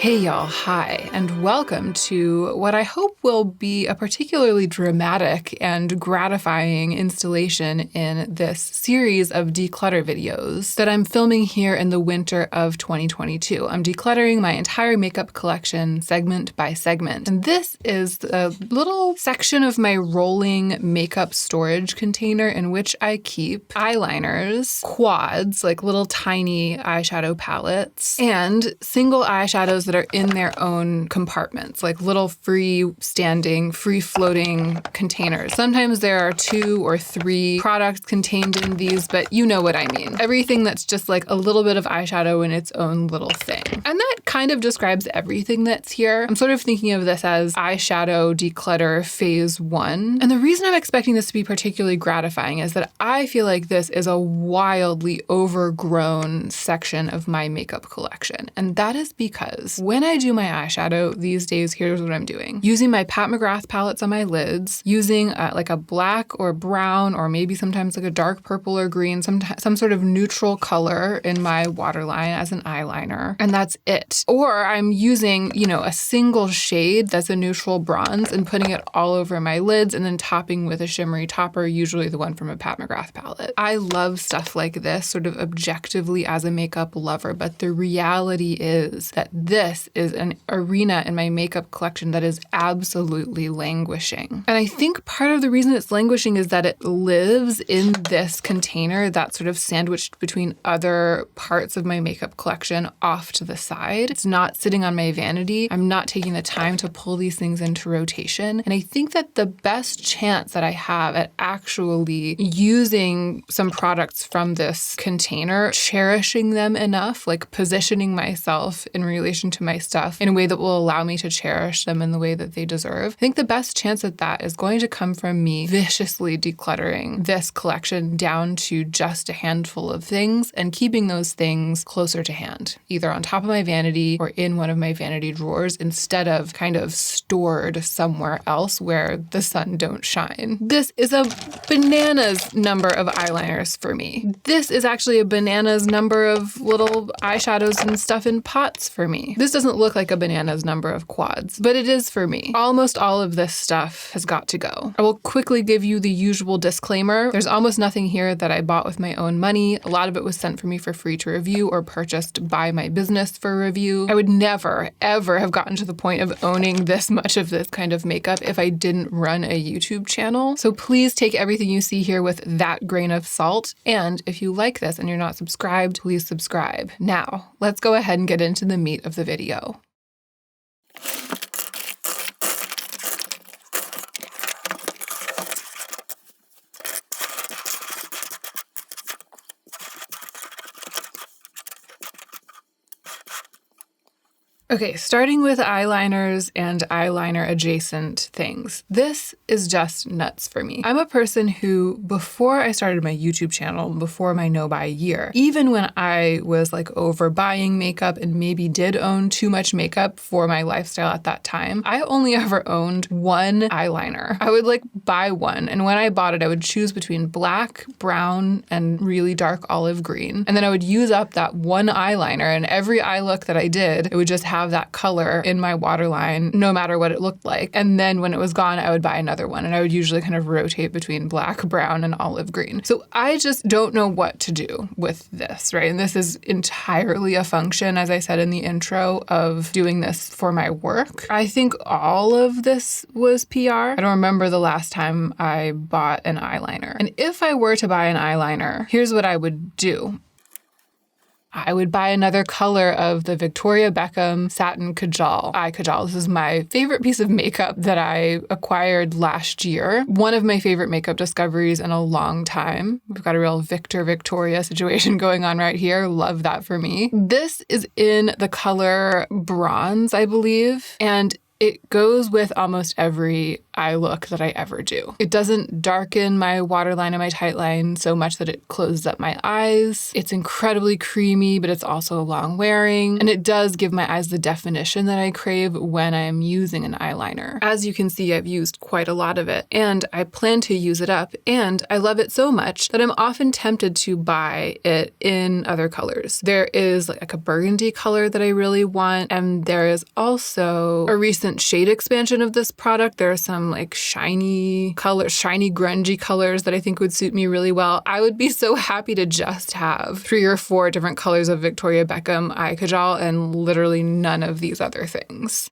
Hey y'all, hi, and welcome to what I hope will be a particularly dramatic and gratifying installation in this series of declutter videos that I'm filming here in the winter of 2022. I'm decluttering my entire makeup collection segment by segment. And this is a little section of my rolling makeup storage container in which I keep eyeliners, quads, like little tiny eyeshadow palettes, and single eyeshadows that are in their own compartments, like little free-standing, free-floating containers. Sometimes there are 2 or 3 products contained in these, but you know what I mean. Everything that's just like a little bit of eyeshadow in its own little thing. And that kind of describes everything that's here. I'm sort of thinking of this as eyeshadow declutter phase 1. And the reason I'm expecting this to be particularly gratifying is that I feel like this is a wildly overgrown section of my makeup collection. And that is because when I do my eyeshadow these days, here's what I'm doing. Using my Pat McGrath palettes on my lids, using like a black or brown or maybe sometimes like a dark purple or green, some sort of neutral color in my waterline as an eyeliner. And that's it. Or I'm using, a single shade that's a neutral bronze and putting it all over my lids and then topping with a shimmery topper, usually the one from a Pat McGrath palette. I love stuff like this sort of objectively as a makeup lover, but the reality is that this is an arena in my makeup collection that is absolutely languishing. And I think part of the reason it's languishing is that it lives in this container that's sort of sandwiched between other parts of my makeup collection off to the side. It's not sitting on my vanity. I'm not taking the time to pull these things into rotation. And I think that the best chance that I have at actually using some products from this container, cherishing them enough, like positioning myself in relation to my stuff in a way that will allow me to cherish them in the way that they deserve. I think the best chance at that is going to come from me viciously decluttering this collection down to just a handful of things and keeping those things closer to hand, either on top of my vanity or in one of my vanity drawers instead of kind of stored somewhere else where the sun don't shine. This is a bananas number of eyeliners for me. This is actually a bananas number of little eyeshadows and stuff in pots for me. This doesn't look like a bananas number of quads, but it is for me. Almost all of this stuff has got to go. I will quickly give you the usual disclaimer. There's almost nothing here that I bought with my own money. A lot of it was sent for me for free to review or purchased by my business for review. I would never, ever have gotten to the point of owning this much of this kind of makeup if I didn't run a YouTube channel. So please take everything you see here with that grain of salt. And if you like this and you're not subscribed, please subscribe. Now, let's go ahead and get into the meat of the video. Okay, starting with eyeliners and eyeliner adjacent things. This is just nuts for me. I'm a person who, before I started my YouTube channel, before my no-buy year, even when I was like overbuying makeup and maybe did own too much makeup for my lifestyle at that time, I only ever owned one eyeliner. I would like buy one, and when I bought it, I would choose between black, brown, and really dark olive green. And then I would use up that one eyeliner, and every eye look that I did, it would just have that color in my waterline, no matter what it looked like. And then when it was gone, I would buy another one. And I would usually kind of rotate between black, brown, and olive green. So I just don't know what to do with this, right? And this is entirely a function, as I said in the intro, of doing this for my work. I think all of this was PR. I don't remember the last time I bought an eyeliner. And if I were to buy an eyeliner, here's what I would do. I would buy another color of the Victoria Beckham Satin Kajal, Eye Kajal. This is my favorite piece of makeup that I acquired last year. One of my favorite makeup discoveries in a long time. We've got a real Victoria situation going on right here. Love that for me. This is in the color bronze, I believe. And It goes with almost every eye look that I ever do. It doesn't darken my waterline and my tight line so much that it closes up my eyes. It's incredibly creamy, but it's also long wearing. And it does give my eyes the definition that I crave when I'm using an eyeliner. As you can see, I've used quite a lot of it, and I plan to use it up, and I love it so much that I'm often tempted to buy it in other colors. There is like a burgundy color that I really want, and there is also a recent shade expansion of this product. There are some like shiny colors, shiny grungy colors that I think would suit me really well. I would be so happy to just have 3 or 4 different colors of Victoria Beckham eye kajal and literally none of these other things.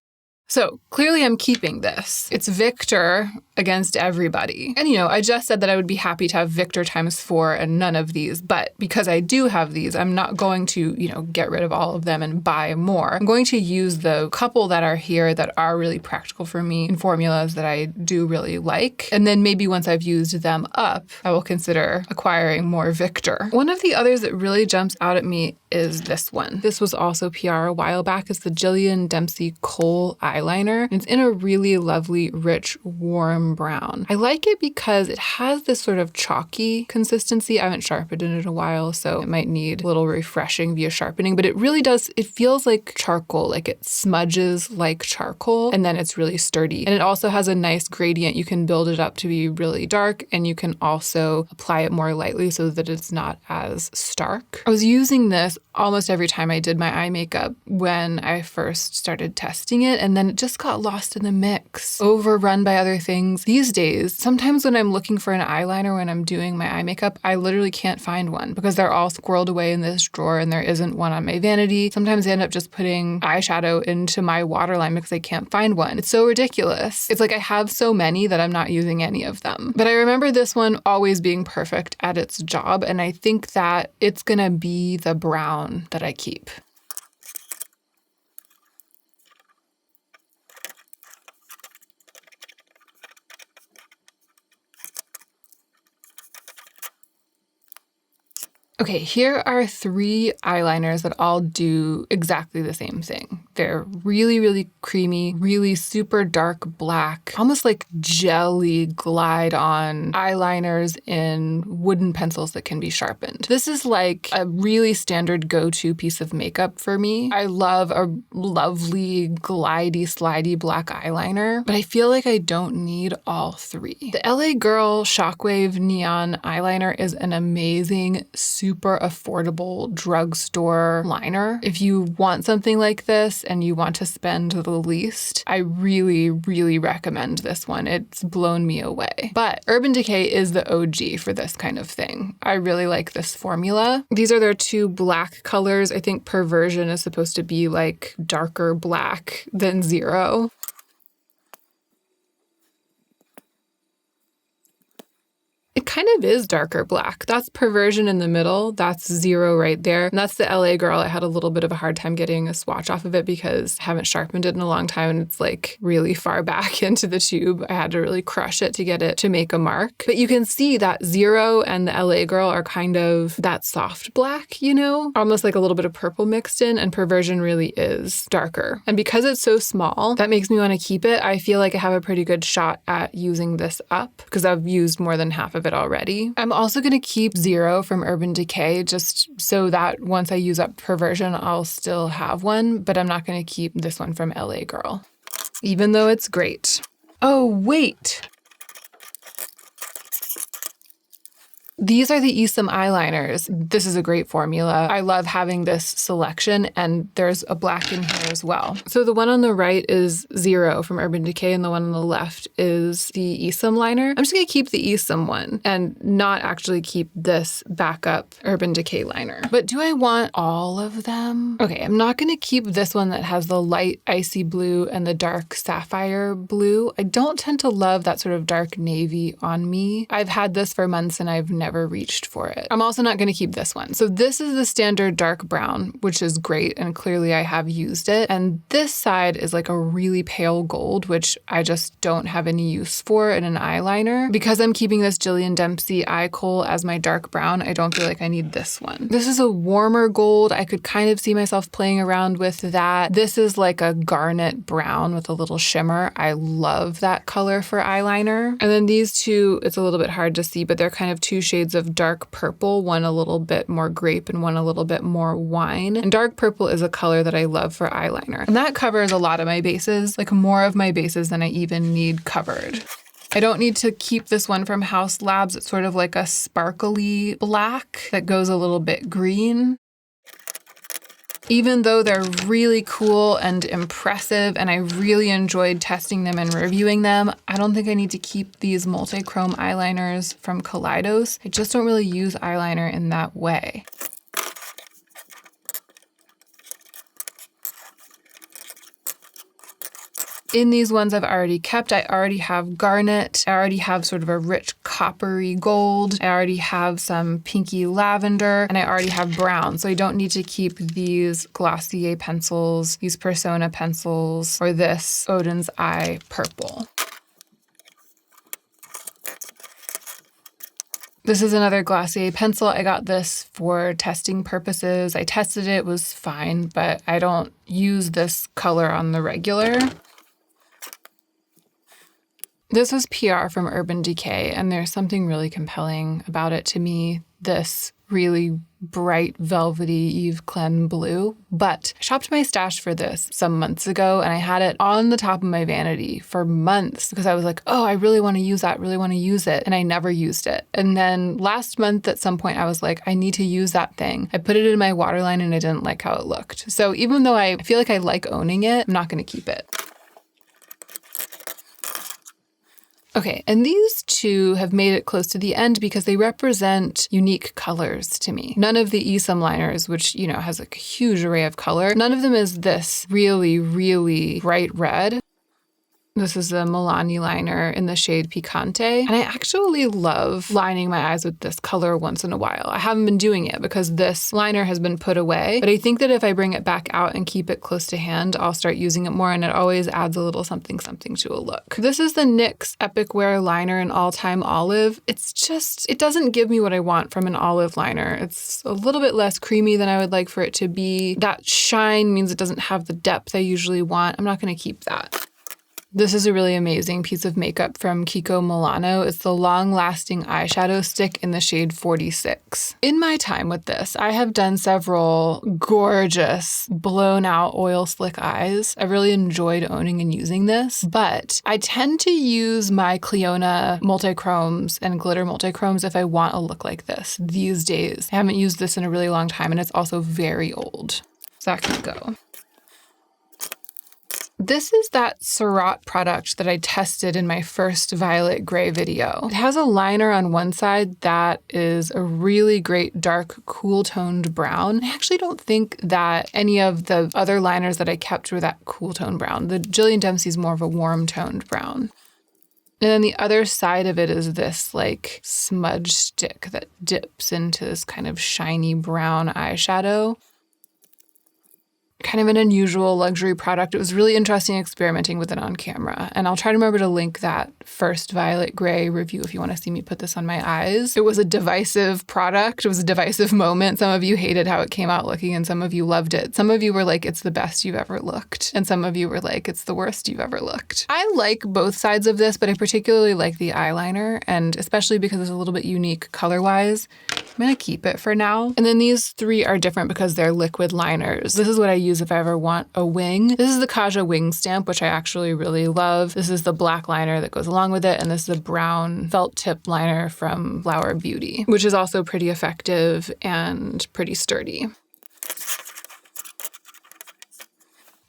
So clearly I'm keeping this. It's Victor against everybody. And I just said that I would be happy to have Victor ×4 and none of these, but because I do have these, I'm not going to, get rid of all of them and buy more. I'm going to use the couple that are here that are really practical for me in formulas that I do really like. And then maybe once I've used them up, I will consider acquiring more Victor. One of the others that really jumps out at me is this one. This was also PR a while back. It's the Jillian Dempsey Kohl eyeliner. It's in a really lovely, rich, warm brown. I like it because it has this sort of chalky consistency. I haven't sharpened it in a while, so it might need a little refreshing via sharpening, but it really does, it feels like charcoal, like it smudges like charcoal, and then it's really sturdy. And it also has a nice gradient. You can build it up to be really dark, and you can also apply it more lightly so that it's not as stark. I was using this almost every time I did my eye makeup when I first started testing it, and then it just got lost in the mix, overrun by other things. These days, sometimes when I'm looking for an eyeliner when I'm doing my eye makeup, I literally can't find one because they're all squirreled away in this drawer and there isn't one on my vanity. Sometimes I end up just putting eyeshadow into my waterline because I can't find one. It's so ridiculous. It's like I have so many that I'm not using any of them. But I remember this one always being perfect at its job, and I think that it's gonna be the brown that I keep. Okay, here are 3 eyeliners that all do exactly the same thing. They're really, really creamy, really super dark black, almost like jelly glide on eyeliners in wooden pencils that can be sharpened. This is like a really standard go-to piece of makeup for me. I love a lovely glidey, slidey black eyeliner, but I feel like I don't need all 3. The LA Girl Shockwave Neon Eyeliner is an amazing, super affordable drugstore liner. If you want something like this and you want to spend the least, I really, really recommend this one. It's blown me away. But Urban Decay is the OG for this kind of thing. I really like this formula. These are their 2 black colors. I think Perversion is supposed to be like darker black than Zero. It kind of is darker black. That's Perversion in the middle. That's Zero right there. And that's the LA Girl. I had a little bit of a hard time getting a swatch off of it because I haven't sharpened it in a long time and it's like really far back into the tube. I had to really crush it to get it to make a mark. But you can see that Zero and the LA Girl are kind of that soft black, almost like a little bit of purple mixed in, and Perversion really is darker. And because it's so small, that makes me want to keep it. I feel like I have a pretty good shot at using this up because I've used more than half of it already. I'm also going to keep Zero from Urban Decay just so that once I use up Perversion, I'll still have one, but I'm not going to keep this one from LA Girl, even though it's great. Oh, wait. These are the Esom eyeliners. This is a great formula. I love having this selection, and there's a black in here as well. So the one on the right is Zero from Urban Decay, and the one on the left is the Esom liner. I'm just gonna keep the Esom one and not actually keep this backup Urban Decay liner. But do I want all of them? Okay, I'm not gonna keep this one that has the light icy blue and the dark sapphire blue. I don't tend to love that sort of dark navy on me. I've had this for months and I've never never reached for it. I'm also not going to keep this one. So this is the standard dark brown, which is great, and clearly I have used it. And this side is like a really pale gold, which I just don't have any use for in an eyeliner. Because I'm keeping this Jillian Dempsey eye kohl as my dark brown, I don't feel like I need this one. This is a warmer gold. I could kind of see myself playing around with that. This is like a garnet brown with a little shimmer. I love that color for eyeliner. And then these two, it's a little bit hard to see, but they're kind of two shades of dark purple, one a little bit more grape and one a little bit more wine. And dark purple is a color that I love for eyeliner. And that covers a lot of my bases, like more of my bases than I even need covered. I don't need to keep this one from Haus Labs. It's sort of like a sparkly black that goes a little bit green. Even though they're really cool and impressive and I really enjoyed testing them and reviewing them, I don't think I need to keep these multi-chrome eyeliners from Kaleidos. I just don't really use eyeliner in that way. In these ones I've already kept, I already have garnet, I already have sort of a rich coppery gold, I already have some pinky lavender, and I already have brown. So I don't need to keep these Glossier pencils, these Persona pencils, or this Odin's Eye purple. This is another Glossier pencil. I got this for testing purposes. I tested it, it was fine, but I don't use this color on the regular. This was PR from Urban Decay, and there's something really compelling about it to me, this really bright, velvety Yves Klein blue. But I shopped my stash for this some months ago, and I had it on the top of my vanity for months because I was like, oh, I really want to use that, really want to use it, and I never used it. And then last month at some point, I was like, I need to use that thing. I put it in my waterline, and I didn't like how it looked. So even though I feel like I like owning it, I'm not going to keep it. Okay, and these two have made it close to the end because they represent unique colors to me. None of the Esom liners, which, you know, has like a huge array of color, none of them is this really, really bright red. This is the Milani liner in the shade Picante. And I actually love lining my eyes with this color once in a while. I haven't been doing it because this liner has been put away, but I think that if I bring it back out and keep it close to hand, I'll start using it more, and it always adds a little something something to a look. This is the NYX Epic Wear liner in All Time Olive. It's just, it doesn't give me what I want from an olive liner. It's a little bit less creamy than I would like for it to be. That shine means it doesn't have the depth I usually want. I'm not going to keep that. This is a really amazing piece of makeup from Kiko Milano. It's the long-lasting eyeshadow stick in the shade 46. In my time with this, I have done several gorgeous, blown-out oil slick eyes. I really enjoyed owning and using this, but I tend to use my Cliona multichromes and glitter multichromes if I want a look like this these days. I haven't used this in a really long time, and it's also very old. So that can go. This is that Surratt product that I tested in my first violet gray video. It has a liner on one side that is a really great dark cool toned brown. I actually don't think that any of the other liners that I kept were that cool toned brown. The Jillian Dempsey is more of a warm toned brown. And then the other side of it is this like smudge stick that dips into this kind of shiny brown eyeshadow. Kind of an unusual luxury product. It was really interesting experimenting with it on camera. And I'll try to remember to link that first violet gray review if you want to see me put this on my eyes. It was a divisive product. It was a divisive moment. Some of you hated how it came out looking and some of you loved it. Some of you were like, it's the best you've ever looked. And some of you were like, it's the worst you've ever looked. I like both sides of this, but I particularly like the eyeliner, and especially because it's a little bit unique color-wise. I'm going to keep it for now. And then these three are different because they're liquid liners. This is what I use if I ever want a wing. This is the Kaja wing stamp, which I actually really love. This is the black liner that goes along with it. And this is a brown felt tip liner from Flower Beauty, which is also pretty effective and pretty sturdy.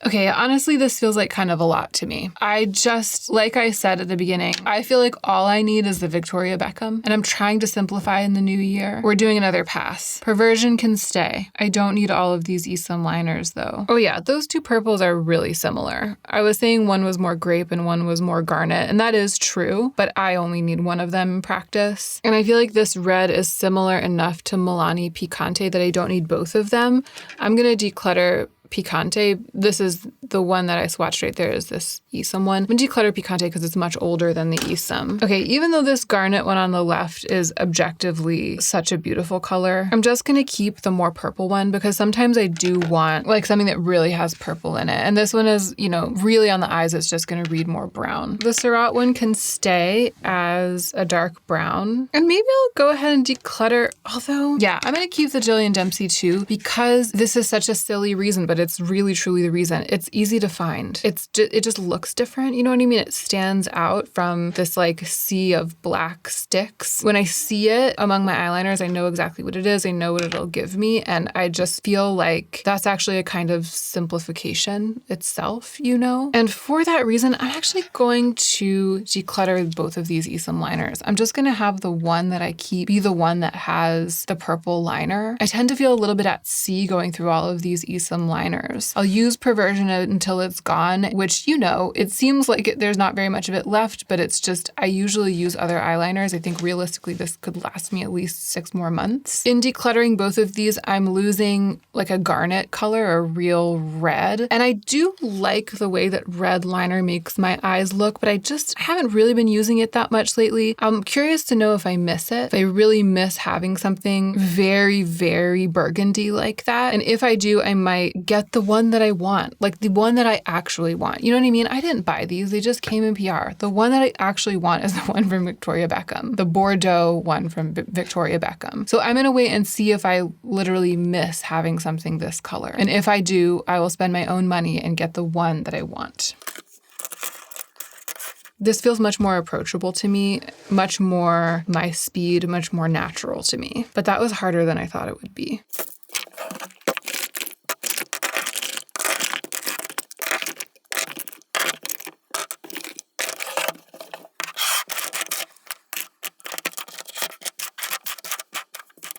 Okay, honestly, this feels like kind of a lot to me. Like I said at the beginning, I feel like all I need is the Victoria Beckham, and I'm trying to simplify in the new year. We're doing another pass. Perversion can stay. I don't need all of these Esom liners though. Oh yeah, those two purples are really similar. I was saying one was more grape and one was more garnet, and that is true, but I only need one of them in practice. And I feel like this red is similar enough to Milani Picante that I don't need both of them. I'm gonna declutter Picante. This is the one that I swatched right there, is this Esom one. I'm gonna declutter Picante because it's much older than the Esom. Okay, even though this garnet one on the left is objectively such a beautiful color, I'm just gonna keep the more purple one because sometimes I do want like something that really has purple in it. And this one is, you know, really on the eyes, it's just gonna read more brown. The Surratt one can stay as a dark brown. And maybe I'll go ahead and declutter, although, yeah, I'm gonna keep the Jillian Dempsey too because this is such a silly reason, but it's really truly the reason. It's easy to find. It just looks different. You know what I mean? It stands out from this like sea of black sticks. When I see it among my eyeliners, I know exactly what it is. I know what it'll give me. And I just feel like that's actually a kind of simplification itself, you know? And for that reason, I'm actually going to declutter both of these Esom liners. I'm just going to have the one that I keep be the one that has the purple liner. I tend to feel a little bit at sea going through all of these Esom liners. I'll use Perversion until it's gone, which, you know, it seems like there's not very much of it left, but it's just, I usually use other eyeliners. I think realistically this could last me at least 6 more months. In decluttering both of these, I'm losing like a garnet color, a real red. And I do like the way that red liner makes my eyes look, but I haven't really been using it that much lately. I'm curious to know if I miss it, if I really miss having something very, very burgundy like that. And if I do, I might get the one that I want, like the one that I actually want. You know what I mean? I didn't buy these. They just came in PR. The one that I actually want is the one from Victoria Beckham, the Bordeaux one from Victoria Beckham. So I'm going to wait and see if I literally miss having something this color. And if I do, I will spend my own money and get the one that I want. This feels much more approachable to me, much more my speed, much more natural to me. But that was harder than I thought it would be.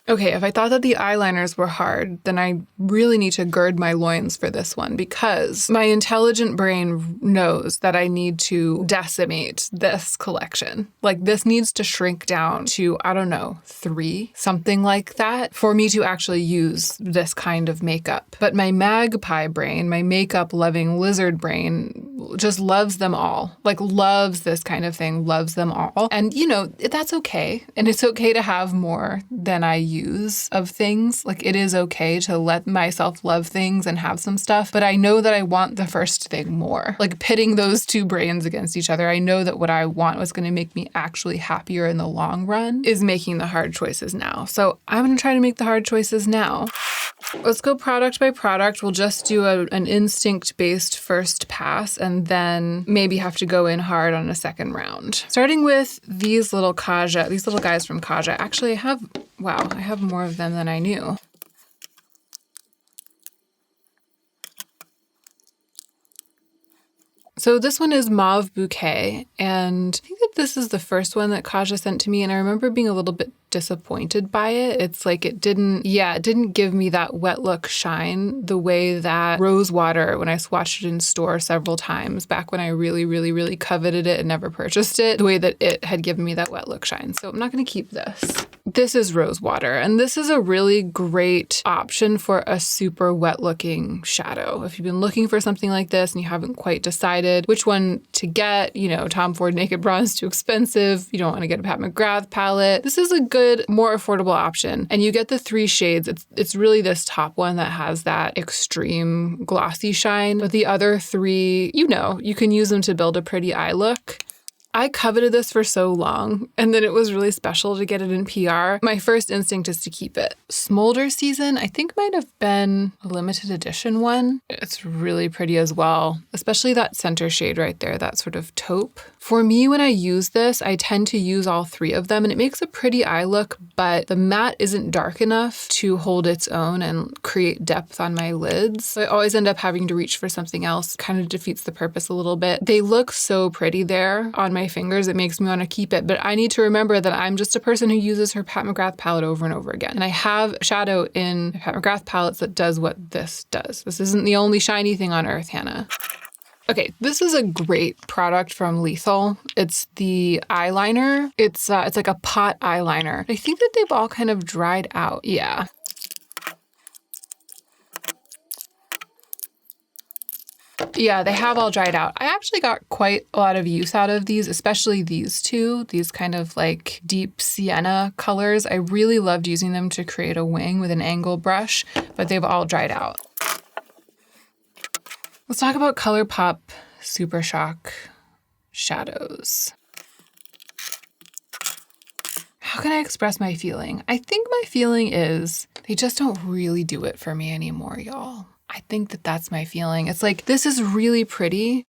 Okay, if I thought that the eyeliners were hard, then I really need to gird my loins for this one because my intelligent brain knows that I need to decimate this collection. Like this needs to shrink down to, I don't know, 3, something like that, for me to actually use this kind of makeup. But my magpie brain, my makeup-loving lizard brain just loves them all. Like loves this kind of thing, loves them all. And you know, that's okay. And it's okay to have more than I use of things. Like it is okay to let myself love things and have some stuff, but I know that I want the first thing more. Like pitting those two brains against each other, I know that what I want was going to make me actually happier in the long run is making the hard choices now. So I'm going to try to make the hard choices now. Let's go product by product. We'll just do an instinct-based first pass and then maybe have to go in hard on a second round. Starting with these little Kaja, these little guys from Kaja. Actually, I have more of them than I knew. So this one is Mauve Bouquet, and I think that this is the first one that Kaja sent to me, and I remember being a little bit disappointed by it. It's like it didn't give me that wet look shine the way that Rosewater, when I swatched it in store several times back when I really, really, really coveted it and never purchased it, the way that it had given me that wet look shine. So I'm not going to keep this. This is Rosewater, and this is a really great option for a super wet looking shadow. If you've been looking for something like this and you haven't quite decided which one to get, you know, Tom Ford Naked Bronze too expensive, you don't want to get a Pat McGrath palette, this is a good, more affordable option. And you get the 3 shades. It's really this top one that has that extreme glossy shine, but the other 3, you know, you can use them to build a pretty eye look. I coveted this for so long, and then it was really special to get it in PR. My first instinct is to keep it. Smolder Season, I think might have been a limited edition one. It's really pretty as well, especially that center shade right there, that sort of taupe. For me, when I use this, I tend to use all three of them and it makes a pretty eye look, but the matte isn't dark enough to hold its own and create depth on my lids. So I always end up having to reach for something else. Kind of defeats the purpose a little bit. They look so pretty there on my fingers. It makes me want to keep it, but I need to remember that I'm just a person who uses her Pat McGrath palette over and over again. And I have shadow in Pat McGrath palettes that does what this does. This isn't the only shiny thing on earth, Hannah. Okay, this is a great product from Lethal. It's the eyeliner. It's like a pot eyeliner. I think that they've all kind of dried out. Yeah. Yeah, they have all dried out. I actually got quite a lot of use out of these, especially these two, these kind of like deep sienna colors. I really loved using them to create a wing with an angle brush, but they've all dried out. Let's talk about ColourPop Super Shock shadows. How can I express my feeling? I think my feeling is they just don't really do it for me anymore, y'all. I think that that's my feeling. It's like, this is really pretty.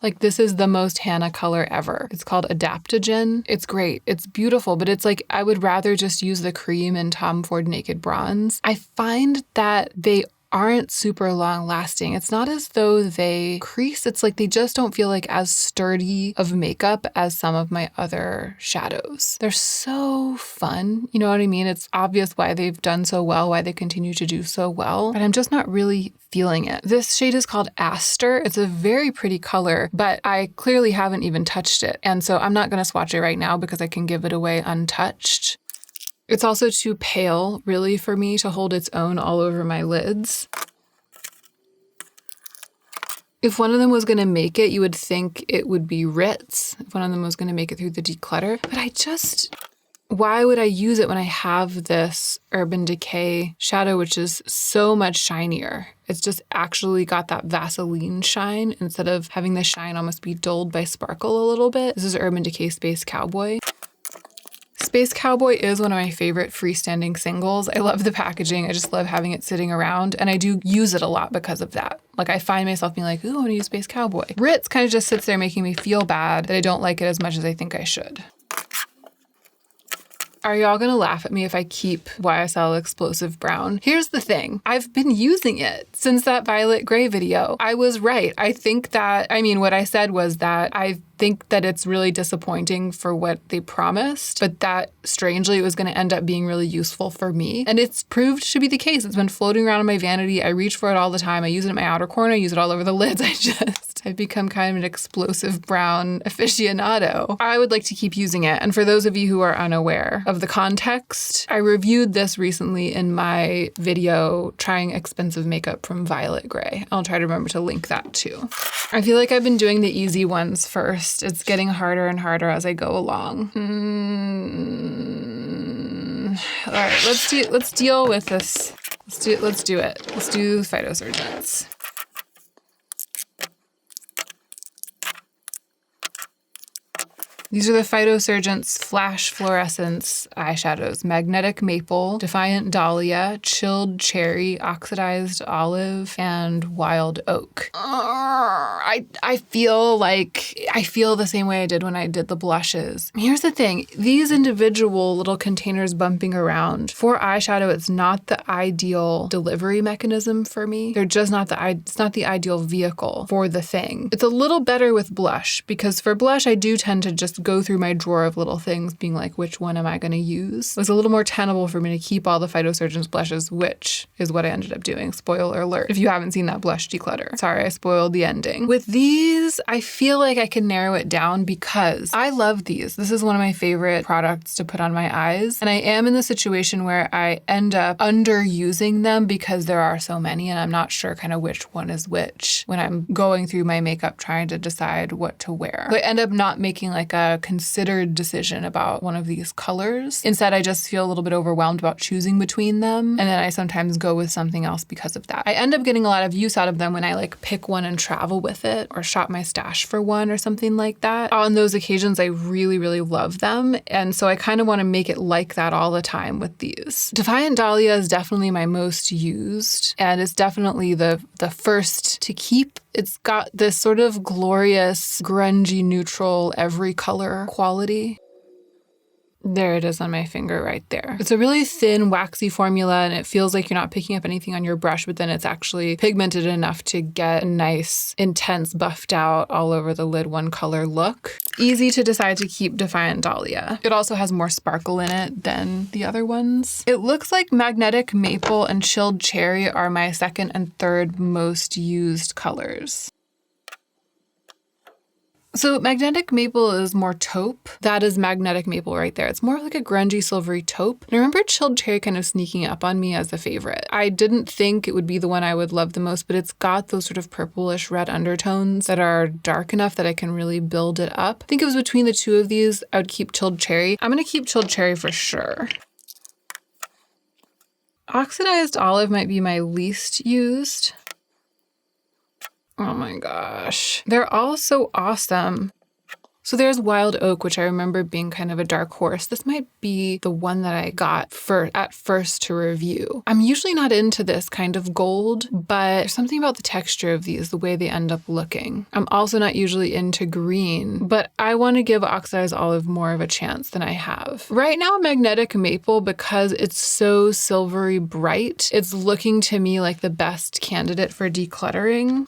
Like, this is the most Hannah color ever. It's called Adaptogen. It's great. It's beautiful, but it's like, I would rather just use the cream in Tom Ford Naked Bronze. I find that they aren't super long lasting. It's not as though they crease. It's like they just don't feel like as sturdy of makeup as some of my other shadows. They're so fun. You know what I mean? It's obvious why they've done so well, why they continue to do so well, but I'm just not really feeling it. This shade is called Aster. It's a very pretty color, but I clearly haven't even touched it. And so I'm not going to swatch it right now because I can give it away untouched. It's also too pale, really, for me to hold its own all over my lids. If one of them was going to make it, you would think it would be Ritz. If one of them was going to make it through the Declutter. But why would I use it when I have this Urban Decay shadow, which is so much shinier? It's just actually got that Vaseline shine instead of having the shine almost be dulled by sparkle a little bit. This is Urban Decay Space Cowboy. Space Cowboy is one of my favorite freestanding singles. I love the packaging. I just love having it sitting around, and I do use it a lot because of that. Like, I find myself being like, ooh, I want to use Space Cowboy. Ritz kind of just sits there making me feel bad that I don't like it as much as I think I should. Are y'all gonna laugh at me if I keep YSL Explosive Brown? Here's the thing. I've been using it since that Violet Gray video. I was right. I think that, what I said was that I think that it's really disappointing for what they promised, but that strangely it was going to end up being really useful for me. And it's proved to be the case. It's been floating around in my vanity. I reach for it all the time. I use it in my outer corner. I use it all over the lids. I've become kind of an explosive brown aficionado. I would like to keep using it. And for those of you who are unaware of the context, I reviewed this recently in my video trying expensive makeup from Violet Gray. I'll try to remember to link that too. I feel like I've been doing the easy ones first. It's getting harder and harder as I go along. All right, let's deal with this. Let's do it. Let's do Phytosurgence. These are the Phytosurgence Flash Fluorescence eyeshadows. Magnetic Maple, Defiant Dahlia, Chilled Cherry, Oxidized Olive, and Wild Oak. I feel the same way I did when I did the blushes. Here's the thing. These individual little containers bumping around, for eyeshadow, it's not the ideal delivery mechanism for me. They're just it's not the ideal vehicle for the thing. It's a little better with blush, because for blush, I do tend to just go through my drawer of little things being like, which one am I going to use? It was a little more tenable for me to keep all the Phytosurgence blushes, which is what I ended up doing. Spoiler alert. If you haven't seen that blush declutter. Sorry, I spoiled the ending. With these, I feel like I can narrow it down because I love these. This is one of my favorite products to put on my eyes. And I am in the situation where I end up underusing them because there are so many and I'm not sure kind of which one is which when I'm going through my makeup trying to decide what to wear. So I end up not making like a considered decision about one of these colors. Instead, I just feel a little bit overwhelmed about choosing between them. And then I sometimes go with something else because of that. I end up getting a lot of use out of them when I like pick one and travel with it or shop my stash for one or something like that. On those occasions, I really, really love them. And so I kind of want to make it like that all the time with these. Defiant Dahlia is definitely my most used, and it's definitely the first to keep It's got this sort of glorious, grungy, neutral, every color quality. There it is on my finger right there. It's a really thin, waxy formula, and it feels like you're not picking up anything on your brush, but then it's actually pigmented enough to get a nice, intense, buffed out, all over the lid, one color look. Easy to decide to keep Defiant Dahlia. It also has more sparkle in it than the other ones. It looks like Magnetic Maple and Chilled Cherry are my second and third most used colors. So Magnetic Maple is more taupe. That is Magnetic Maple right there. It's more like a grungy silvery taupe. And I remember Chilled Cherry kind of sneaking up on me as a favorite. I didn't think it would be the one I would love the most, but it's got those sort of purplish red undertones that are dark enough that I can really build it up. I think it was between the two of these, I would keep Chilled Cherry. I'm gonna keep Chilled Cherry for sure. Oxidized Olive might be my least used. Oh my gosh. They're all so awesome. So there's Wild Oak, which I remember being kind of a dark horse. This might be the one that I got at first to review. I'm usually not into this kind of gold, but there's something about the texture of these, the way they end up looking. I'm also not usually into green, but I want to give Oxidized Olive more of a chance than I have. Right now, Magnetic Maple, because it's so silvery bright, it's looking to me like the best candidate for decluttering.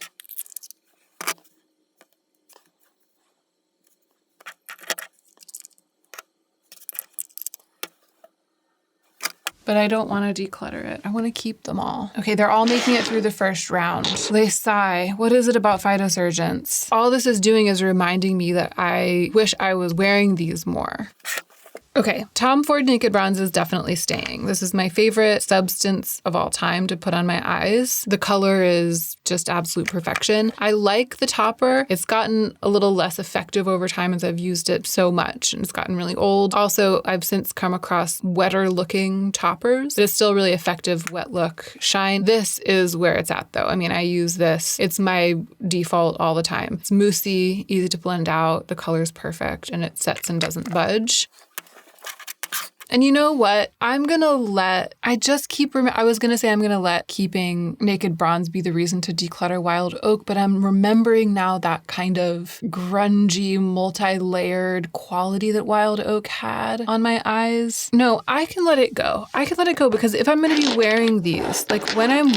But I don't want to declutter it. I want to keep them all. Okay, they're all making it through the first round. They sigh. What is it about Phytosurgence? All this is doing is reminding me that I wish I was wearing these more. Okay, Tom Ford Naked Bronze is definitely staying. This is my favorite substance of all time to put on my eyes. The color is just absolute perfection. I like the topper. It's gotten a little less effective over time as I've used it so much, and it's gotten really old. Also, I've since come across wetter looking toppers, but it's still really effective wet look shine. This is where it's at though. I mean, I use this. It's my default all the time. It's moussey, easy to blend out. The color's perfect, and it sets and doesn't budge. And you know what? I was going to say I'm going to let keeping Naked Bronze be the reason to declutter Wild Oak, but I'm remembering now that kind of grungy, multi-layered quality that Wild Oak had on my eyes. No, I can let it go. I can let it go because if I'm going to be wearing these, like when I'm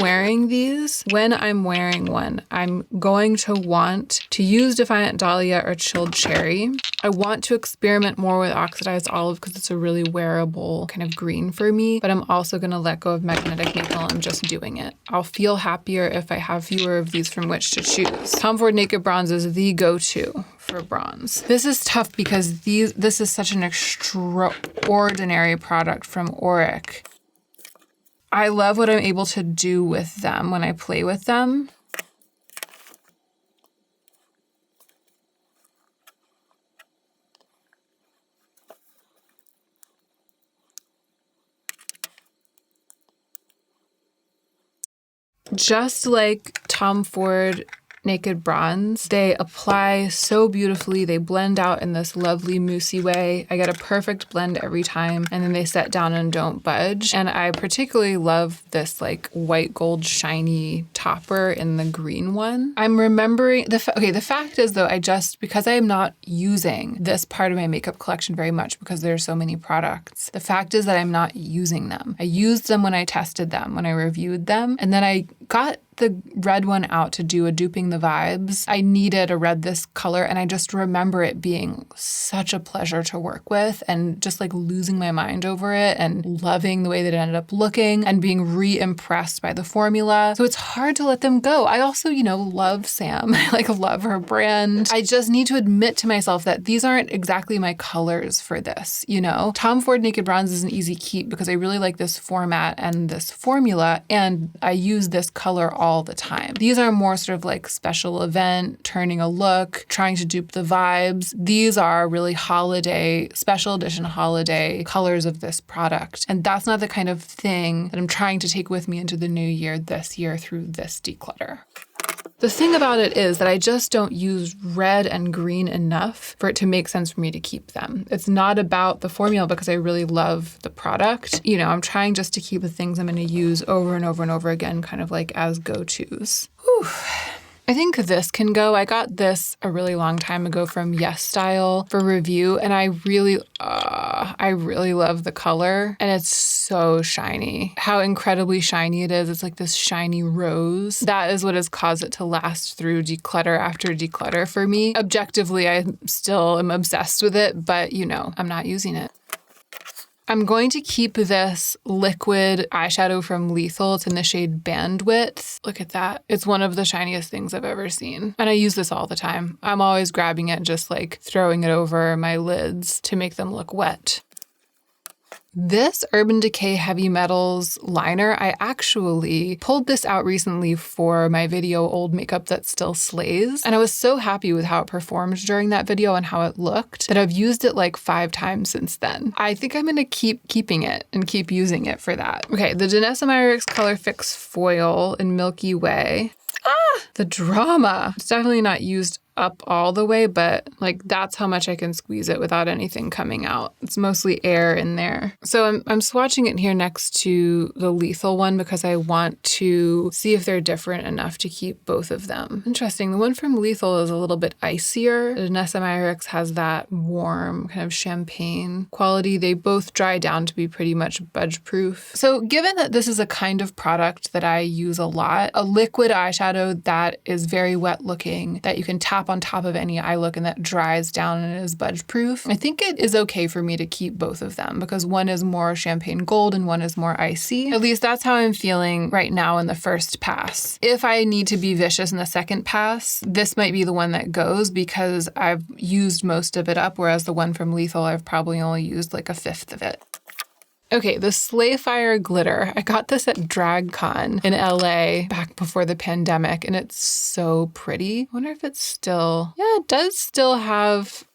wearing one, I'm going to want to use Defiant Dahlia or Chilled Cherry. I want to experiment more with Oxidized Olive because it's a really wearable kind of green for me, but I'm also going to let go of Magnetic Maple. I'm just doing it. I'll feel happier if I have fewer of these from which to choose. Tom Ford Naked Bronze is the go-to for bronze. This is tough because this is such an extraordinary product from Auric. I love what I'm able to do with them when I play with them. Just like Tom Ford Naked Bronze, they apply so beautifully. They blend out in this lovely moussey way. I get a perfect blend every time, and then they set down and don't budge. And I particularly love this like white gold shiny topper in the green one. I'm remembering the fact is though, because I am not using this part of my makeup collection very much because there are so many products. The fact is that I'm not using them. I used them when I tested them, when I reviewed them, and then I got the red one out to do a Duping the Vibes. I needed a red this color, and I just remember it being such a pleasure to work with and just like losing my mind over it and loving the way that it ended up looking and being re-impressed by the formula. So it's hard to let them go. I also, love Sam. I love her brand. I just need to admit to myself that these aren't exactly my colors for this, Tom Ford Naked Bronze is an easy keep because I really like this format and this formula, and I use this color all the time. These are more sort of like special event, turning a look, trying to dupe the vibes. These are really special edition holiday colors of this product. And that's not the kind of thing that I'm trying to take with me into the new year this year through this declutter. The thing about it is that I just don't use red and green enough for it to make sense for me to keep them. It's not about the formula because I really love the product. I'm trying just to keep the things I'm going to use over and over and over again, kind of like as go-tos. Whew. I think this can go. I got this a really long time ago from Yes Style for review, and I really love the color, and it's so shiny. How incredibly shiny it is. It's like this shiny rose. That is what has caused it to last through declutter after declutter for me. Objectively, I still am obsessed with it, but you know, I'm not using it. I'm going to keep this liquid eyeshadow from Lethal. It's in the shade Bandwidth. Look at that. It's one of the shiniest things I've ever seen. And I use this all the time. I'm always grabbing it, just like throwing it over my lids to make them look wet. This Urban Decay Heavy Metals liner, I actually pulled this out recently for my video Old Makeup That Still Slays, and I was so happy with how it performed during that video and how it looked that I've used it like 5 times since then. I think I'm gonna keep keeping it and keep using it for that. Okay, the Danessa Myricks Color Fix Foil in Milky Way. The drama. It's definitely not used up all the way, but like that's how much I can squeeze it without anything coming out. It's mostly air in there. So I'm swatching it here next to the Lethal one because I want to see if they're different enough to keep both of them. Interesting. The one from Lethal is a little bit icier. The Danessa Myricks has that warm kind of champagne quality. They both dry down to be pretty much budge proof. So given that this is a kind of product that I use a lot, a liquid eyeshadow that is very wet looking, that you can tap on top of any eye look and that dries down and is budge proof, I think it is okay for me to keep both of them because one is more champagne gold and one is more icy. At least that's how I'm feeling right now in the first pass. If I need to be vicious in the second pass, this might be the one that goes because I've used most of it up, whereas the one from Lethal, I've probably only used like 1/5 of it. Okay, the Slayfire glitter. I got this at DragCon in LA back before the pandemic, and it's so pretty. I wonder if it's still, yeah, it does still have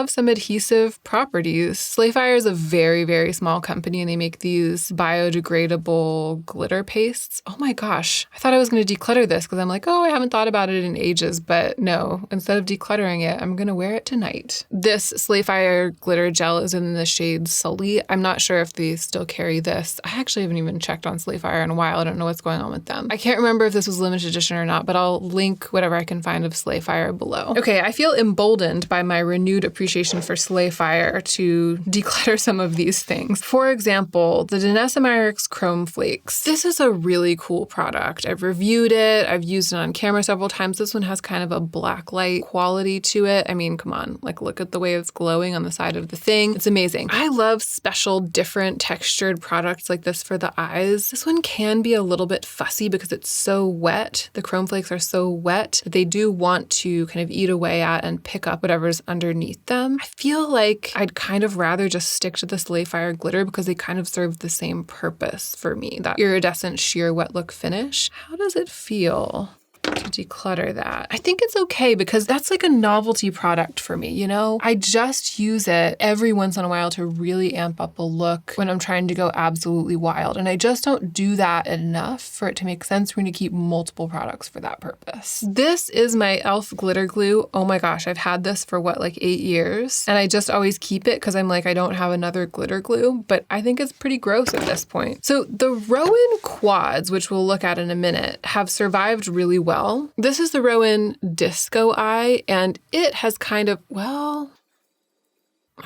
some adhesive properties. Slayfire is a very, very small company and they make these biodegradable glitter pastes. Oh my gosh. I thought I was going to declutter this because I'm like, oh, I haven't thought about it in ages, but no, instead of decluttering it, I'm going to wear it tonight. This Slayfire glitter gel is in the shade Sully. I'm not sure if they still carry this. I actually haven't even checked on Slayfire in a while. I don't know what's going on with them. I can't remember if this was limited edition or not, but I'll link whatever I can find of Slayfire below. Okay, I feel emboldened by my renewed appreciation for Slayfire to declutter some of these things. For example, the Danessa Myricks Chrome Flakes. This is a really cool product. I've reviewed it. I've used it on camera several times. This one has kind of a black light quality to it. I mean, come on, like look at the way it's glowing on the side of the thing. It's amazing. I love special, different textured products like this for the eyes. This one can be a little bit fussy because it's so wet. The Chrome Flakes are so wet that they do want to kind of eat away at and pick up whatever's underneath them. I feel like I'd kind of rather just stick to the Slayfire glitter because they kind of serve the same purpose for me, that iridescent sheer wet look finish. How does it feel to declutter that? I think it's okay because that's like a novelty product for me, you know? I just use it every once in a while to really amp up a look when I'm trying to go absolutely wild. And I just don't do that enough for it to make sense for me to keep multiple products for that purpose. This is my e.l.f. glitter glue. Oh my gosh, I've had this for what, like 8 years? And I just always keep it because I'm like, I don't have another glitter glue, but I think it's pretty gross at this point. So the Rowan quads, which we'll look at in a minute, have survived really well. This is the Rowan Disco Eye, and it has kind of, well,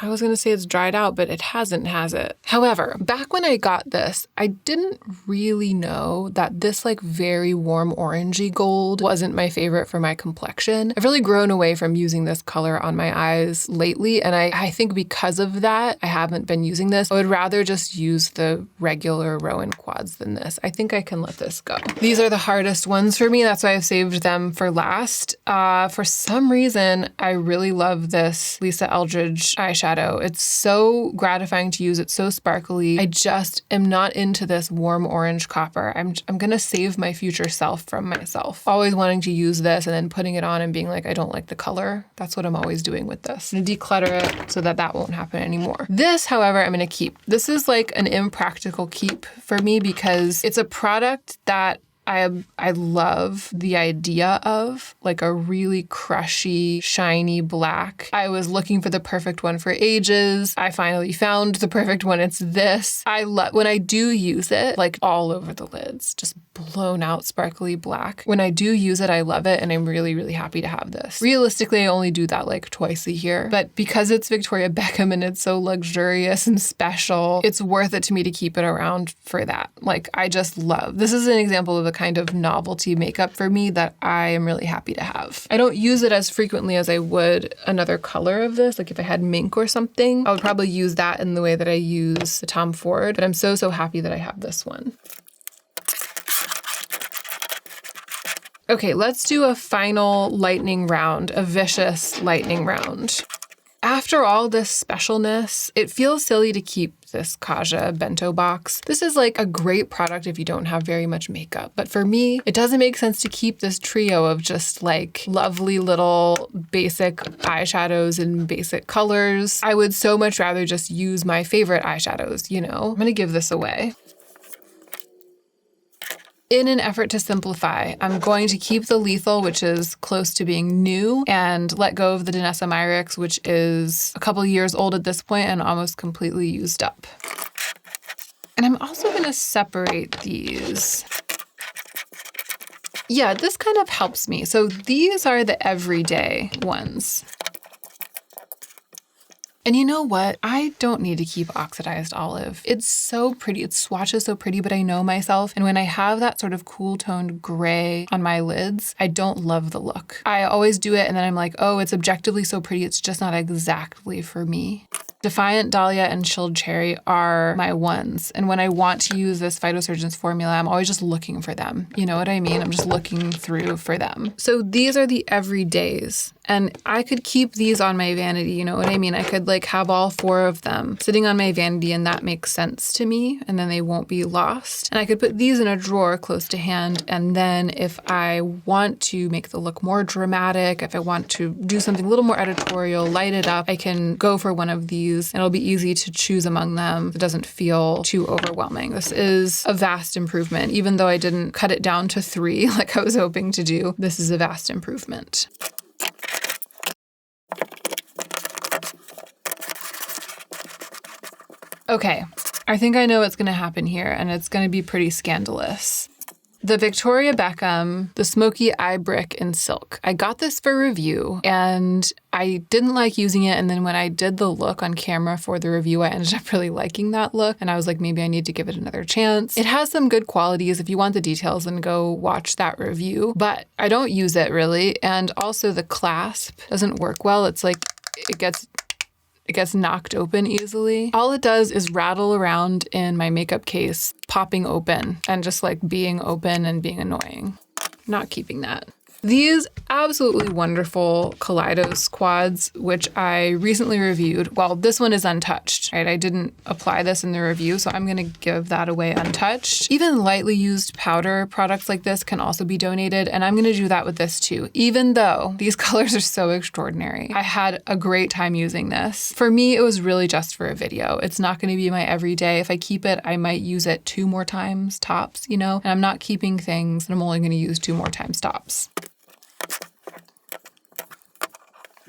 I was going to say it's dried out, but it hasn't, has it? However, back when I got this, I didn't really know that this like very warm orangey gold wasn't my favorite for my complexion. I've really grown away from using this color on my eyes lately, and I think because of that, I haven't been using this. I would rather just use the regular Rowan quads than this. I think I can let this go. These are the hardest ones for me. That's why I've saved them for last. For some reason, I really love this Lisa Eldridge eyeshadow. It's so gratifying to use. It's so sparkly. I just am not into this warm orange copper. I'm gonna save my future self from myself. Always wanting to use this and then putting it on and being like, I don't like the color. That's what I'm always doing with this. I'm gonna declutter it so that that won't happen anymore. This, however, I'm gonna keep. This is like an impractical keep for me because it's a product that I love the idea of like a really crushy, shiny black. I was looking for the perfect one for ages. I finally found the perfect one. It's this. I love when I do use it, like all over the lids, just blown out sparkly black. When I do use it, I love it, and I'm really, really happy to have this. Realistically, I only do that like twice a year, but because it's Victoria Beckham and it's so luxurious and special, it's worth it to me to keep it around for that. Like, I just love. This is an example of a kind of novelty makeup for me that I am really happy to have. I don't use it as frequently as I would another color of this. Like if I had mink or something, I would probably use that in the way that I use the Tom Ford, but I'm so, so happy that I have this one. Okay, let's do a final lightning round, a vicious lightning round. After all this specialness, it feels silly to keep this Kaja bento box. This is like a great product if you don't have very much makeup. But for me, it doesn't make sense to keep this trio of just like lovely little basic eyeshadows in basic colors. I would so much rather just use my favorite eyeshadows, you know? I'm gonna give this away. In an effort to simplify, I'm going to keep the Lethal, which is close to being new, and let go of the Danessa Myricks, which is a couple years old at this point and almost completely used up. And I'm also going to separate these. Yeah, this kind of helps me. So these are the everyday ones. And you know what? I don't need to keep oxidized olive. It's so pretty. Its swatch is so pretty, but I know myself. And when I have that sort of cool toned gray on my lids, I don't love the look. I always do it and then I'm like, oh, it's objectively so pretty. It's just not exactly for me. Defiant Dahlia and Chilled Cherry are my ones. And when I want to use this Phytosurgeons formula, I'm always just looking for them. You know what I mean? I'm just looking through for them. So these are the everydays. And I could keep these on my vanity, you know what I mean? I could like have all 4 of them sitting on my vanity and that makes sense to me and then they won't be lost. And I could put these in a drawer close to hand and then if I want to make the look more dramatic, if I want to do something a little more editorial, light it up, I can go for one of these and it'll be easy to choose among them. It doesn't feel too overwhelming. This is a vast improvement. Even though I didn't cut it down to 3 like I was hoping to do, this is a vast improvement. Okay, I think I know what's going to happen here, and it's going to be pretty scandalous. The Victoria Beckham, the Smoky Eye Brick in Silk. I got this for review, and I didn't like using it, and then when I did the look on camera for the review, I ended up really liking that look, and I was like, maybe I need to give it another chance. It has some good qualities. If you want the details, then go watch that review, but I don't use it really, and also the clasp doesn't work well. It's like, it gets knocked open easily. All it does is rattle around in my makeup case, popping open and just like being open and being annoying. Not keeping that. These absolutely wonderful Kaleidos quads, which I recently reviewed. Well, this one is untouched, right? I didn't apply this in the review, so I'm gonna give that away untouched. Even lightly used powder products like this can also be donated, and I'm gonna do that with this too, even though these colors are so extraordinary. I had a great time using this. For me, it was really just for a video. It's not gonna be my everyday. If I keep it, I might use it 2 more times tops, you know? And I'm not keeping things that I'm only gonna use 2 more times tops.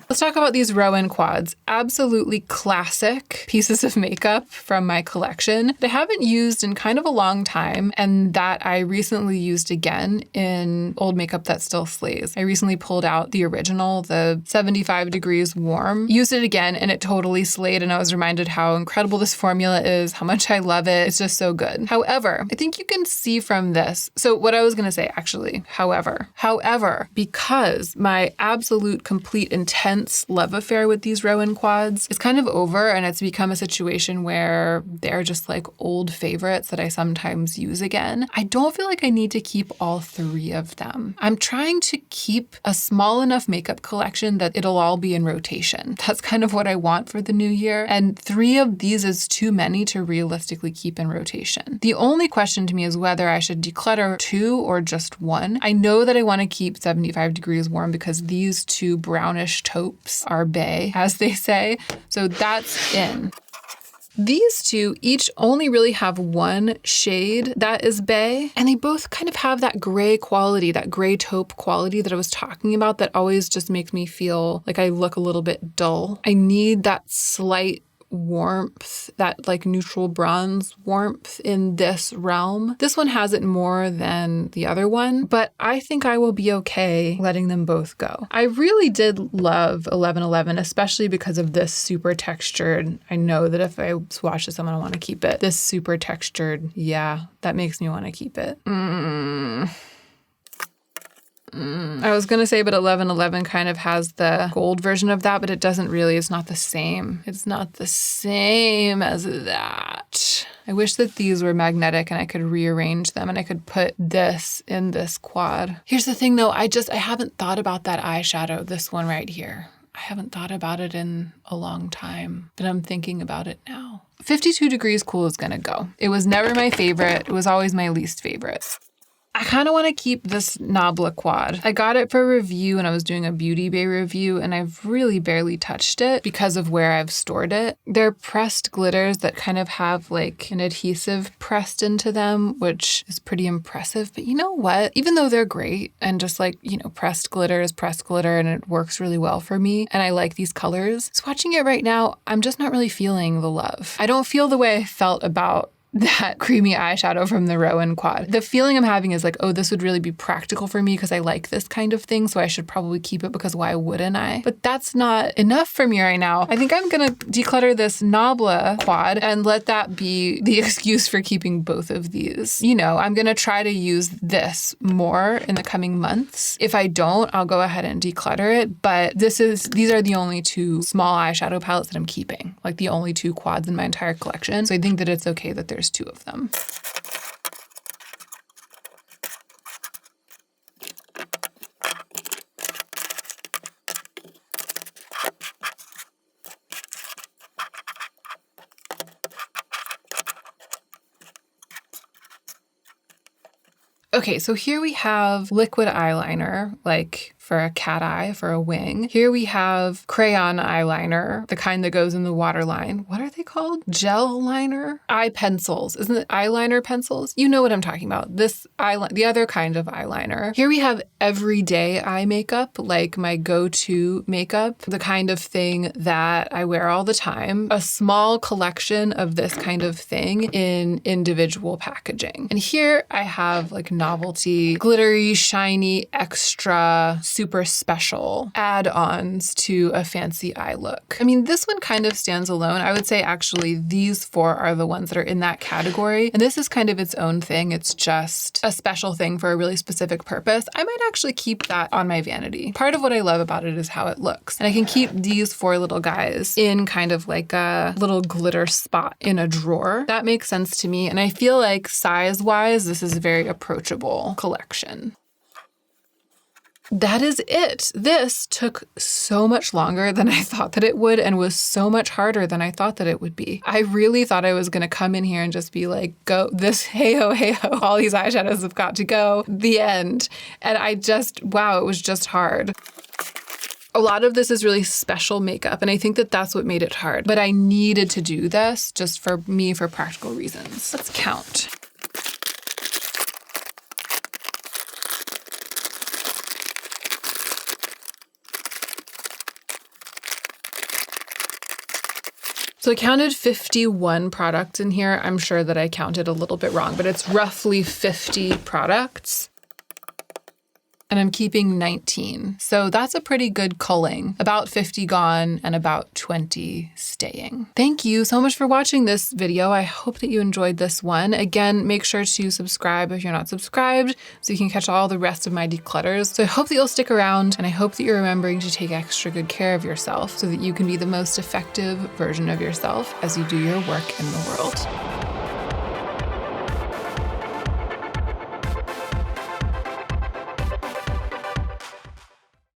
Let's talk about these Rowan quads. Absolutely classic pieces of makeup from my collection. They haven't used in kind of a long time, and that I recently used again in old makeup that still slays. I recently pulled out the original, the 75 degrees warm, used it again, and it totally slayed, and I was reminded how incredible this formula is, how much I love it. It's just so good. However, I think you can see from this, so what I was gonna say actually, however, because my absolute complete intense love affair with these Rowan quads is kind of over, and it's become a situation where they're just like old favorites that I sometimes use again. I don't feel like I need to keep all 3 of them. I'm trying to keep a small enough makeup collection that it'll all be in rotation. That's kind of what I want for the new year, and 3 of these is too many to realistically keep in rotation. The only question to me is whether I should declutter 2 or just 1. I know that I want to keep 75 degrees warm because these 2 brownish taupes are bae, as they say, so that's in. These two each only really have one shade that is bay, and they both kind of have that gray quality, that gray taupe quality that I was talking about that always just makes me feel like I look a little bit dull. I need that slight warmth, that like neutral bronze warmth in this realm. This one has it more than the other one, but I think I will be okay letting them both go. I really did love 1111, especially because of this super textured. I know that if I swatch this, I'm gonna want to keep it. This super textured, yeah, that makes me want to keep it. I was going to say, but 1111 kind of has the gold version of that, but it doesn't really. It's not the same. It's not the same as that. I wish that these were magnetic and I could rearrange them and I could put this in this quad. Here's the thing though, I haven't thought about that eyeshadow, this one right here. I haven't thought about it in a long time, but I'm thinking about it now. 52 Degrees Cool is going to go. It was never my favorite. It was always my least favorite. I kind of want to keep this Nabla quad. I got it for review when I was doing a Beauty Bay review, and I've really barely touched it because of where I've stored it. They're pressed glitters that kind of have like an adhesive pressed into them, which is pretty impressive. But you know what? Even though they're great and just like, you know, pressed glitter is pressed glitter and it works really well for me, and I like these colors, swatching it right now, I'm just not really feeling the love. I don't feel the way I felt about that creamy eyeshadow from the Rowan quad. The feeling I'm having is like, oh, this would really be practical for me because I like this kind of thing, so I should probably keep it because why wouldn't I? But that's not enough for me right now. I think I'm gonna declutter this Nabla quad and let that be the excuse for keeping both of these. You know, I'm gonna try to use this more in the coming months. If I don't, I'll go ahead and declutter it, but these are the only two small eyeshadow palettes that I'm keeping, like the only two quads in my entire collection. So I think that it's okay that there's two of them. Okay, so here we have liquid eyeliner, like for a cat eye, for a wing. Here we have crayon eyeliner, the kind that goes in the waterline. What are they called? Gel liner? Eye pencils. Isn't it eyeliner pencils? You know what I'm talking about. This eyeliner, the other kind of eyeliner. Here we have everyday eye makeup, like my go-to makeup, the kind of thing that I wear all the time. A small collection of this kind of thing in individual packaging. And here I have like novelty, glittery, shiny, extra, super special add-ons to a fancy eye look. I mean, this one kind of stands alone. I would say actually these four are the ones that are in that category. And this is kind of its own thing. It's just a special thing for a really specific purpose. I might actually keep that on my vanity. Part of what I love about it is how it looks. And I can keep these four little guys in kind of like a little glitter spot in a drawer. That makes sense to me. And I feel like size-wise, this is a very approachable collection. That is it. This took so much longer than I thought that it would and was so much harder than I thought that it would be. I really thought I was going to come in here and just be like, go, this, hey-ho, all these eyeshadows have got to go, the end. And wow, it was just hard. A lot of this is really special makeup, and I think that that's what made it hard. But I needed to do this just for me for practical reasons. Let's count. So I counted 51 products in here. I'm sure that I counted a little bit wrong, but it's roughly 50 products. And I'm keeping 19. So that's a pretty good culling. About 50 gone and about 20 staying. Thank you so much for watching this video. I hope that you enjoyed this one. Again, make sure to subscribe if you're not subscribed so you can catch all the rest of my declutters. So I hope that you'll stick around, and I hope that you're remembering to take extra good care of yourself so that you can be the most effective version of yourself as you do your work in the world.